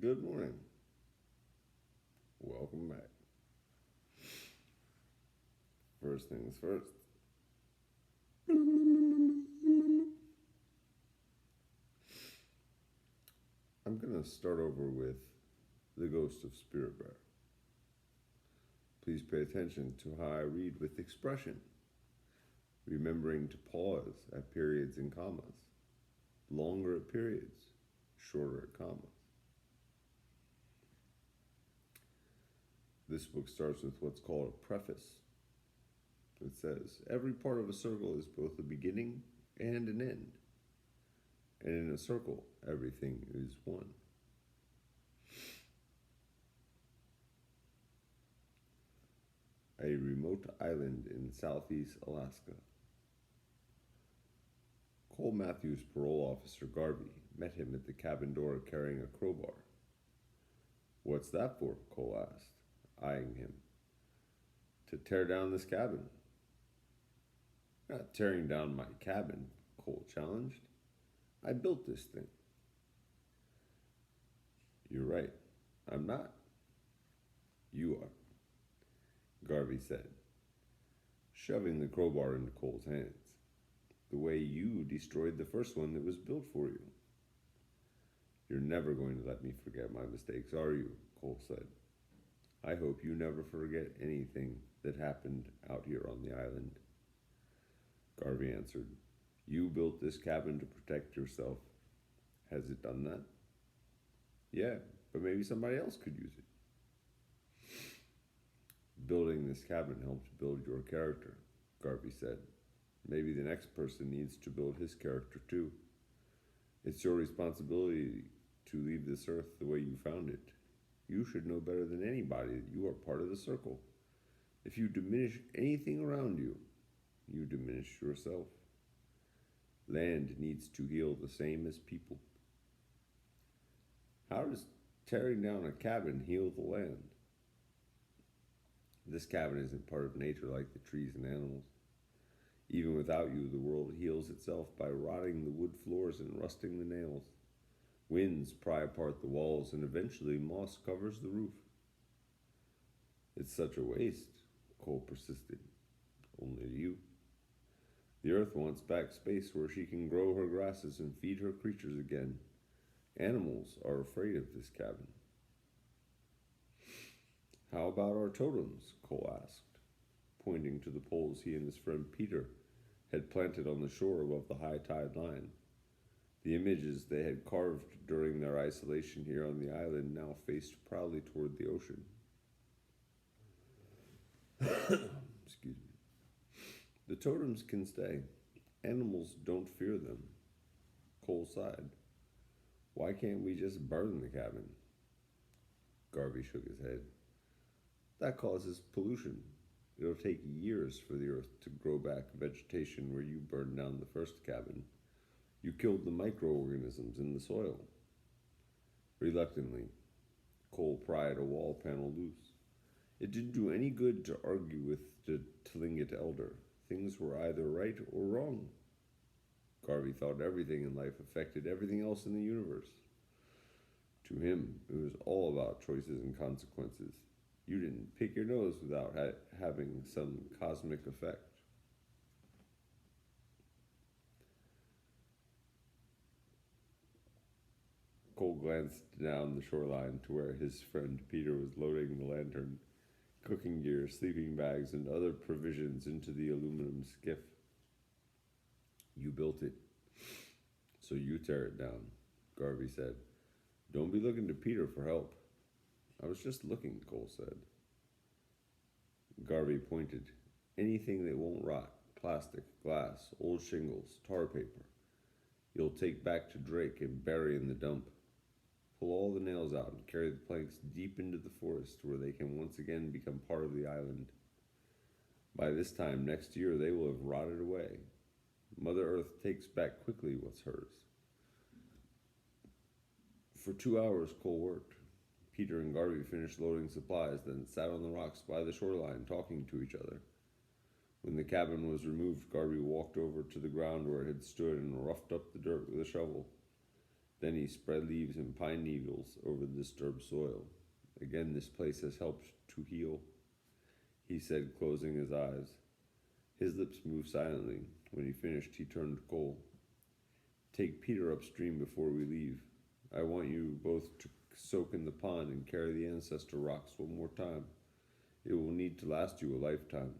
Good morning. Welcome back. First things first. I'm going to start over with the ghost of Spirit Bear. Please pay attention to how I read with expression, remembering to pause at periods and commas, longer at periods, shorter at commas. This book starts with what's called a preface. It says, every part of a circle is both a beginning and an end. And in a circle, everything is one. A remote island in southeast Alaska. Cole Matthews' parole officer Garvey met him at the cabin door carrying a crowbar. What's that for? Cole asked, eyeing him. To tear down this cabin. Not tearing down my cabin, Cole challenged. I built this thing. You're right. I'm not. You are, Garvey said, shoving the crowbar into Cole's hands. The way you destroyed the first one that was built for you. You're never going to let me forget my mistakes, are you? Cole said. I hope you never forget anything that happened out here on the island. Garvey answered, you built this cabin to protect yourself. Has it done that? Yeah, but maybe somebody else could use it. Building this cabin helped build your character, Garvey said. Maybe the next person needs to build his character too. It's your responsibility to leave this earth the way you found it. You should know better than anybody that you are part of the circle. If you diminish anything around you, you diminish yourself. Land needs to heal the same as people. How does tearing down a cabin heal the land? This cabin isn't part of nature like the trees and animals. Even without you, the world heals itself by rotting the wood floors and rusting the nails. Winds pry apart the walls, and eventually moss covers the roof. It's such a waste, Cole persisted. Only to you. The earth wants back space where she can grow her grasses and feed her creatures again. Animals are afraid of this cabin. How about our totems? Cole asked, pointing to the poles he and his friend Peter had planted on the shore above the high tide line. The images they had carved during their isolation here on the island now faced proudly toward the ocean. Excuse me. The totems can stay. Animals don't fear them. Cole sighed. Why can't we just burn the cabin? Garvey shook his head. That causes pollution. It'll take years for the earth to grow back vegetation where you burned down the first cabin. You killed the microorganisms in the soil. Reluctantly, Cole pried a wall panel loose. It didn't do any good to argue with the Tlingit elder. Things were either right or wrong. Garvey thought everything in life affected everything else in the universe. To him, it was all about choices and consequences. You didn't pick your nose without having some cosmic effect. Cole glanced down the shoreline to where his friend Peter was loading the lantern, cooking gear, sleeping bags, and other provisions into the aluminum skiff. You built it, so you tear it down, Garvey said. Don't be looking to Peter for help. I was just looking, Cole said. Garvey pointed. Anything that won't rot, plastic, glass, old shingles, tar paper, you'll take back to Drake and bury in the dump. Pull all the nails out and carry the planks deep into the forest where they can once again become part of the island. By this time next year, they will have rotted away. Mother Earth takes back quickly what's hers. For 2 hours, Cole worked. Peter and Garvey finished loading supplies, then sat on the rocks by the shoreline talking to each other. When the cabin was removed, Garvey walked over to the ground where it had stood and roughed up the dirt with a shovel. Then he spread leaves and pine needles over the disturbed soil. Again, this place has helped to heal, he said, closing his eyes. His lips moved silently. When he finished, he turned to Cole. Take Peter upstream before we leave. I want you both to soak in the pond and carry the ancestor rocks one more time. It will need to last you a lifetime.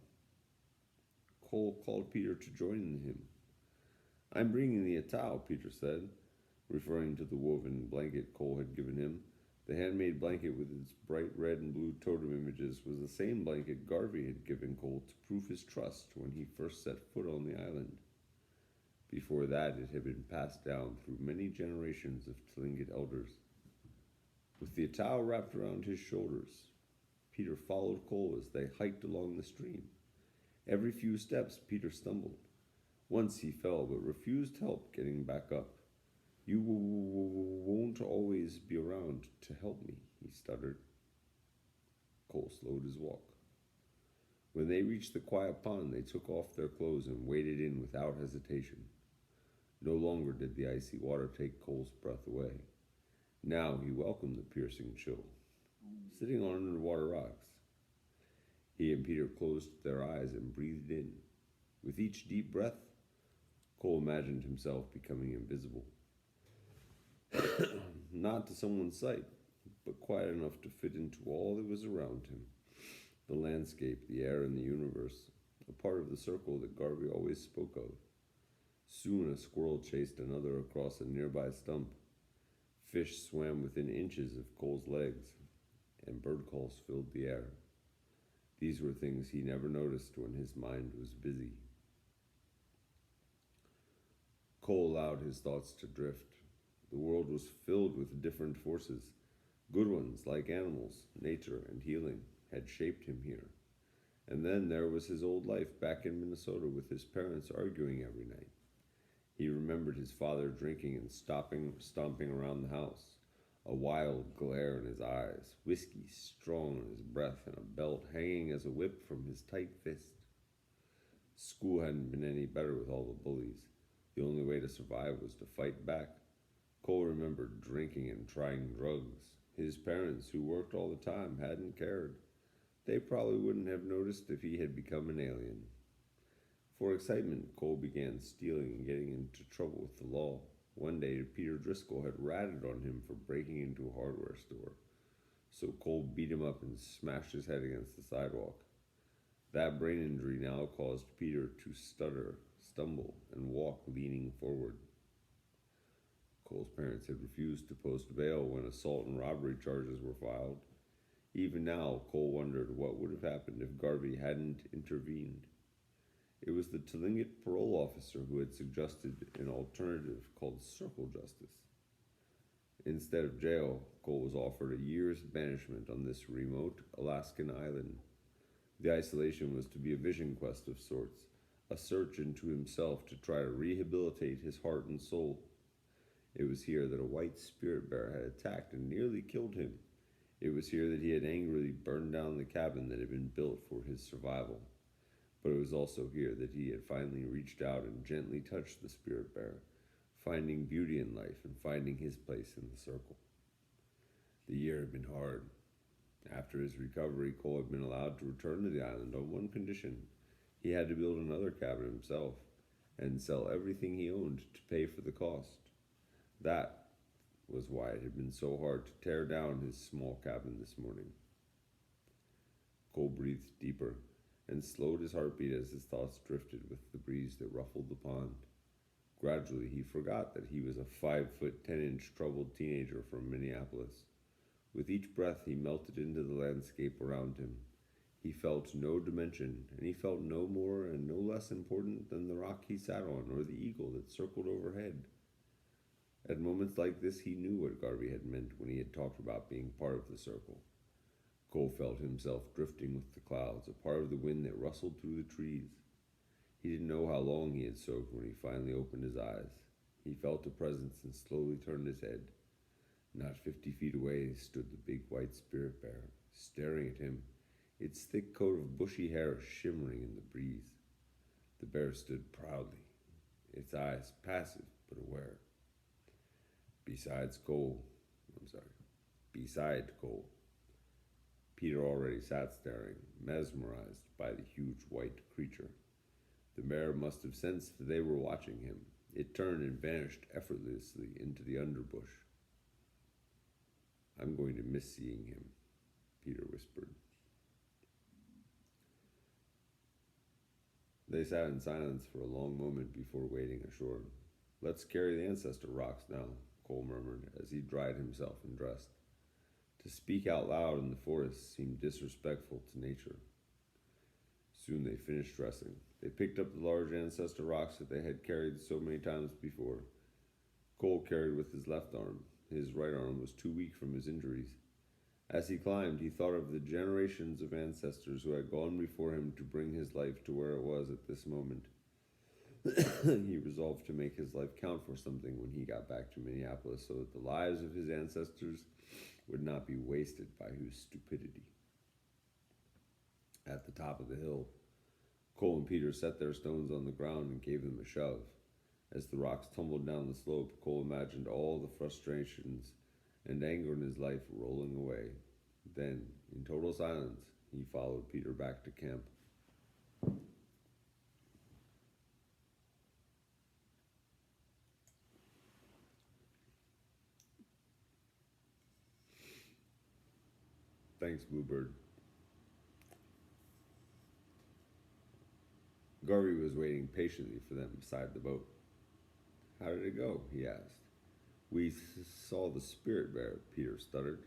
Cole called Peter to join him. I'm bringing the atao, Peter said, referring to the woven blanket Cole had given him. The handmade blanket with its bright red and blue totem images was the same blanket Garvey had given Cole to prove his trust when he first set foot on the island. Before that, it had been passed down through many generations of Tlingit elders. With the atao wrapped around his shoulders, Peter followed Cole as they hiked along the stream. Every few steps, Peter stumbled. Once he fell, but refused help getting back up. You won't always be around to help me, he stuttered. Cole slowed his walk. When they reached the quiet pond, they took off their clothes and waded in without hesitation. No longer did the icy water take Cole's breath away. Now he welcomed the piercing chill. Sitting on underwater rocks, he and Peter closed their eyes and breathed in. With each deep breath, Cole imagined himself becoming invisible. Not to someone's sight, but quiet enough to fit into all that was around him. The landscape, the air, and the universe, a part of the circle that Garvey always spoke of. Soon a squirrel chased another across a nearby stump. Fish swam within inches of Cole's legs, and bird calls filled the air. These were things he never noticed when his mind was busy. Cole allowed his thoughts to drift. The world was filled with different forces. Good ones, like animals, nature, and healing, had shaped him here. And then there was his old life back in Minnesota with his parents arguing every night. He remembered his father drinking and stomping around the house, a wild glare in his eyes, whiskey strong in his breath, and a belt hanging as a whip from his tight fist. School hadn't been any better with all the bullies. The only way to survive was to fight back. Cole remembered drinking and trying drugs. His parents, who worked all the time, hadn't cared. They probably wouldn't have noticed if he had become an alien. For excitement, Cole began stealing and getting into trouble with the law. One day, Peter Driscoll had ratted on him for breaking into a hardware store. So Cole beat him up and smashed his head against the sidewalk. That brain injury now caused Peter to stutter, stumble, and walk leaning forward. Cole's parents had refused to post bail when assault and robbery charges were filed. Even now, Cole wondered what would have happened if Garvey hadn't intervened. It was the Tlingit parole officer who had suggested an alternative called circle justice. Instead of jail, Cole was offered a year's banishment on this remote Alaskan island. The isolation was to be a vision quest of sorts, a search into himself to try to rehabilitate his heart and soul. It was here that a white spirit bear had attacked and nearly killed him. It was here that he had angrily burned down the cabin that had been built for his survival. But it was also here that he had finally reached out and gently touched the spirit bear, finding beauty in life and finding his place in the circle. The year had been hard. After his recovery, Cole had been allowed to return to the island on one condition. He had to build another cabin himself and sell everything he owned to pay for the cost. That was why it had been so hard to tear down his small cabin this morning. Cole breathed deeper and slowed his heartbeat as his thoughts drifted with the breeze that ruffled the pond. Gradually, he forgot that he was a 5-foot, 10-inch troubled teenager from Minneapolis. With each breath, he melted into the landscape around him. He felt no dimension, and he felt no more and no less important than the rock he sat on or the eagle that circled overhead. At moments like this, he knew what Garvey had meant when he had talked about being part of the circle. Cole felt himself drifting with the clouds, a part of the wind that rustled through the trees. He didn't know how long he had soaked when he finally opened his eyes. He felt a presence and slowly turned his head. Not 50 feet away stood the big white spirit bear, staring at him, its thick coat of bushy hair shimmering in the breeze. The bear stood proudly, its eyes passive but aware. Besides Cole, I'm sorry, beside Cole, Peter already sat staring, mesmerized by the huge white creature. The mare must have sensed that they were watching him. It turned and vanished effortlessly into the underbush. I'm going to miss seeing him, Peter whispered. They sat in silence for a long moment before wading ashore. Let's carry the ancestor rocks now, Cole murmured as he dried himself and dressed. To speak out loud in the forest seemed disrespectful to nature. Soon they finished dressing. They picked up the large ancestor rocks that they had carried so many times before. Cole carried with his left arm. His right arm was too weak from his injuries. As he climbed, he thought of the generations of ancestors who had gone before him to bring his life to where it was at this moment. He resolved to make his life count for something when he got back to Minneapolis so that the lives of his ancestors would not be wasted by his stupidity. At the top of the hill, Cole and Peter set their stones on the ground and gave them a shove. As the rocks tumbled down the slope, Cole imagined all the frustrations and anger in his life rolling away. Then, in total silence, he followed Peter back to camp. Thanks, Bluebird. Garvey was waiting patiently for them beside the boat. How did it go? He asked. We saw the spirit bear, Peter stuttered.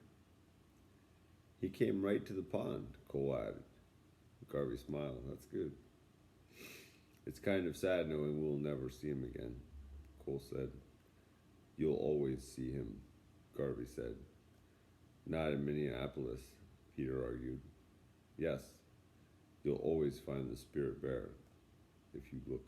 He came right to the pond, Cole added. Garvey smiled. That's good. It's kind of sad knowing we'll never see him again, Cole said. You'll always see him, Garvey said. Not in Minneapolis, Peter argued. Yes, you'll always find the spirit bear if you look.